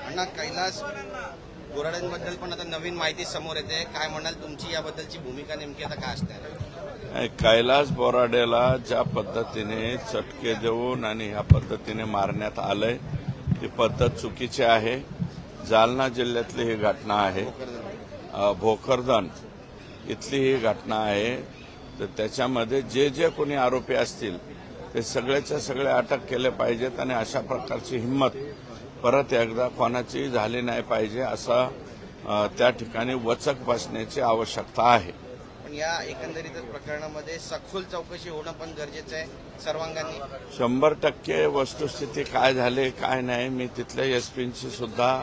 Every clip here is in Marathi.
अण्णा, कैलास बोराडेंबद्दल पण आता नवीन माहिती समोर येते, काय म्हणाल? तुमची याबद्दलची भूमिका नेमकी आता काय असणार? कैलास बोराडेला ज्या पद्धतीने चटके देऊन आणि ह्या पद्धतीने मारण्यात आलंय ती पद्धत चुकीची आहे. जालना जिल्ह्यातली ही घटना आहे, भोकरदन इथली ही घटना आहे. तर त्याच्यामध्ये जे जे कोणी आरोपी असतील ते सगळ्याच्या सगळे अटक केले पाहिजेत आणि अशा प्रकारची हिंमत परत एकदा कोणाची झाली नाही पाहिजे, असा त्या ठिकाणी वचक बसण्याची आवश्यकता आहे. पण या एकंदरीत प्रकरणामध्ये सखोल चौकशी होणं पण गरजेचं आहे सर्वांगांनी. 100% वस्तुस्थिती काय झाली काय नाही, मी तिथल्या एसपींशी सुद्धा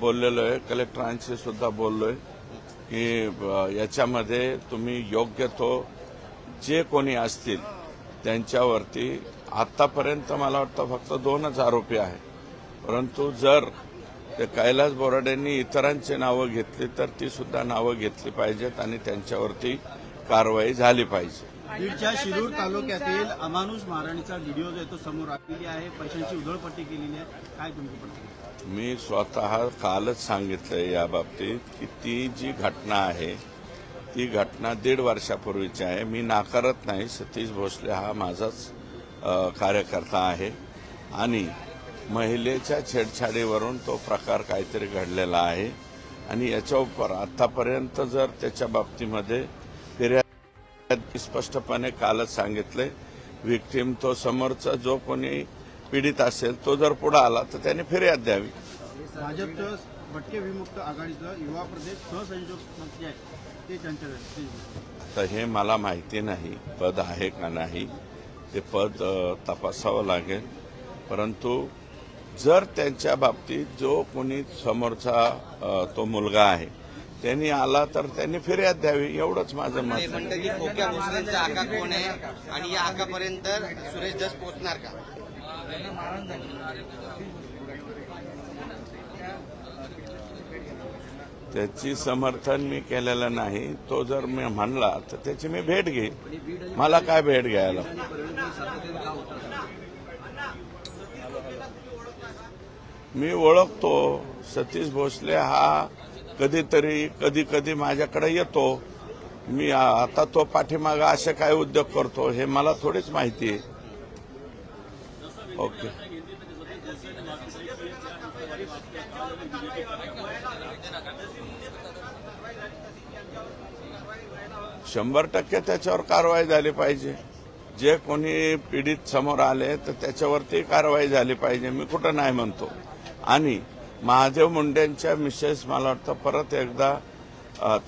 बोललेलो आहे, कलेक्टरांशी सुद्धा बोललोय की याच्यामध्ये तुम्ही योग्य तो जे कोणी असतील त्यांच्यावरती आतापर्यंत मला वाटतं फक्त 2च आरोपी आहेत. परंतु जर ते कैलास बोराडेंनी इतरांची नावं घेतली तर ती सुद्धा नावं घेतली पाहिजेत आणि त्यांच्यावरती कारवाई झाली पाहिजे. बीडच्या शिरूर तालुक्यातील अमानुष मारहाणीचा व्हिडिओ जो आहे तो समोर आलेली आहे, पैशांची उधळपट्टी केलेली आहे, काय तुमची प्रतिक्रिया? मी स्वतः कालच सांगितलंय या बाबतीत की ती जी घटना आहे ती घटना 1.5 वर्षापूर्वीची आहे. मी नाकारत नाही, सतीश भोसले हा माझाच कार्यकर्ता आहे आणि महिलेच्या छेडछाडीवरून तो प्रकार काहीतरी घडलेला आहे आणि याच्या उपर आतापर्यंत जर त्याच्या बाबतीमध्ये फिर्याद स्पष्टपणे कालच सांगितले, विक्टीम तो समोरचा जो कोणी पीडित असेल तो जर पुढे आला तर त्याने फिर्याद द्यावी. भाजपचं भटके विमुक्त आघाडीचं युवा प्रदेश सहसंयोजक मंत्री आहे ते त्यांच्याकडे. आता हे मला माहिती नाही पद आहे का नाही, ते पद तपासावं लागेल. परंतु जर त्यांच्या बाबतीत जो कोणी समोरचा तो मुलगा आहे त्यांनी आला तर त्यांनी फिर्याद द्यावी, एवढंच माझं मत आहे. म्हणतात की खोक्या भोसलेंचा आका कोण आहे आणि या आकापर्यंत सुरेश दस पोहोचणार का? त्याची समर्थन मी केलेलं नाही. तो जर मी म्हणला तर त्याची मी भेट घेईन. मला काय भेट घ्यायला? मी ओळखतो सतीश भोसले हा कधीतरी कधी कधी माझ्याकडे येतो. मी आता तो पाठीमागा असे काय उद्योग करतो हे मला थोडीच माहिती आहे. ओके. शंभर टक्के त्याच्यावर कारवाई झाली पाहिजे. जे कोणी पीडित समोर आले तर त्याच्यावरती कारवाई झाली पाहिजे, मी कुठं नाही म्हणतो. आणि महादेव मुंडेंच्या मिसेस मला वाटतं परत एकदा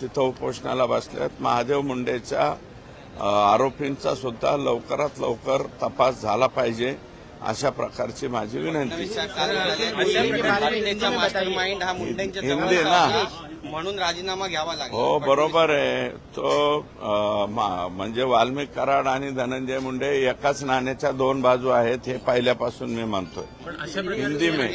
तिथं उपोषणाला बसल्यात. महादेव मुंडेच्या आरोपींचा सुद्धा लवकरात लवकर तपास झाला पाहिजे अशा प्रकारची माझी विनंती. हिंदी ना म्हणून राजीनामा घ्यावा लागेल. हो बरोबर आहे. तो म्हणजे वाल्मिक कराड आणि धनंजय मुंडे एकाच नाण्याच्या 2 बाजू आहेत हे पहिल्यापासून मी म्हणतोय. हिंदी में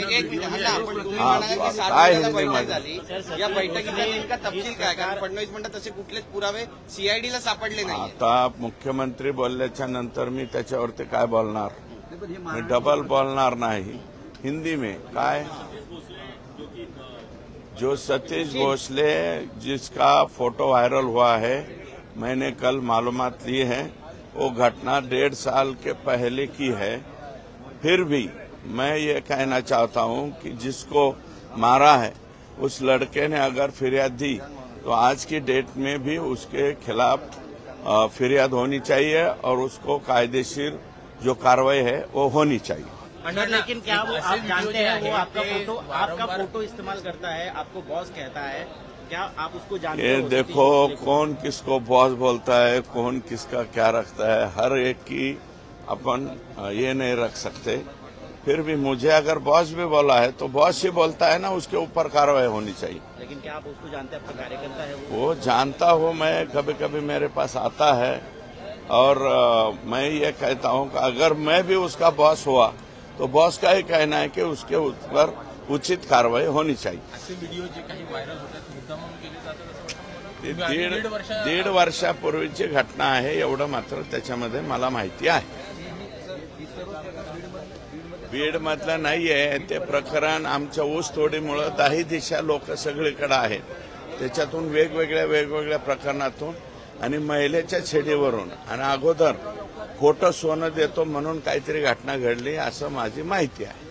काय हिंदी मध्ये या बैठकीचा नेमका तपशील काय? कारण फडणवीस म्हणतात तसे कुठलेच पुरावे सीआयडीला सापडले नाही. आता मुख्यमंत्री बोलल्याच्या नंतर मी त्याच्यावरती काय बोलणार? मी डबल बोलणार नाही. हिंदी में काय? जो सतीश भोसले जिसका फोटो वायरल हुआ है, मैंने कल मालूमात ली है, वो घटना 1.5 साल के पहले की है. फिर भी मैं ये कहना चाहता हूं कि जिसको मारा है उस लड़के ने अगर फिर्याद दी तो आज की डेट में भी उसके खिलाफ फिर्याद होनी चाहिए और उसको कायदेशीर जो कार्रवाई है वो होनी चाहिए. लेकिन क्या वो आप जानते हैं वो आपका फोटो इस्तेमाल करता है, आपको बॉस कहता है, क्या आप उसको जानते हैं? ये देखो कौन किसको बॉस बोलता है, कौन किसका क्या रखता है, हर एक की अपन ये नहीं रख सकते. फिर भी मुझे अगर बॉस भी बोला है तो बॉस ही बोलता है ना, उसके ऊपर कार्रवाई होनी चाहिए. लेकिन क्या आप उसको जानते हैं, आपका कार्यकर्ता है वो जानता हूँ. मैं कभी कभी मेरे पास आता है और मैं ये कहता हूँ कि अगर मैं भी उसका बॉस हुआ तो बॉस का ही कहना है कि उसके ऊपर उचित कार्रवाई होनी चाहिए. असे व्हिडिओ जे काही व्हायरल होतात मुद्दाम केले जातात. ते दीड वर्षापूर्वीची घटना आहे, एवढं मात्र त्याच्यामध्ये मला माहिती आहे. बीडमधलं नाहीये ते प्रकरण. आमच्या ऊसतोडीमुळे 10 दिशा लोक सगळीकडे आहेत. त्याच्यातून वेगवेगळ्या प्रकरणातून आणि महिलेच्या छेडीवरून आणि अगोदर खोटं सोनं देतो म्हणून काहीतरी घटना घडली असं माझी माहिती आहे.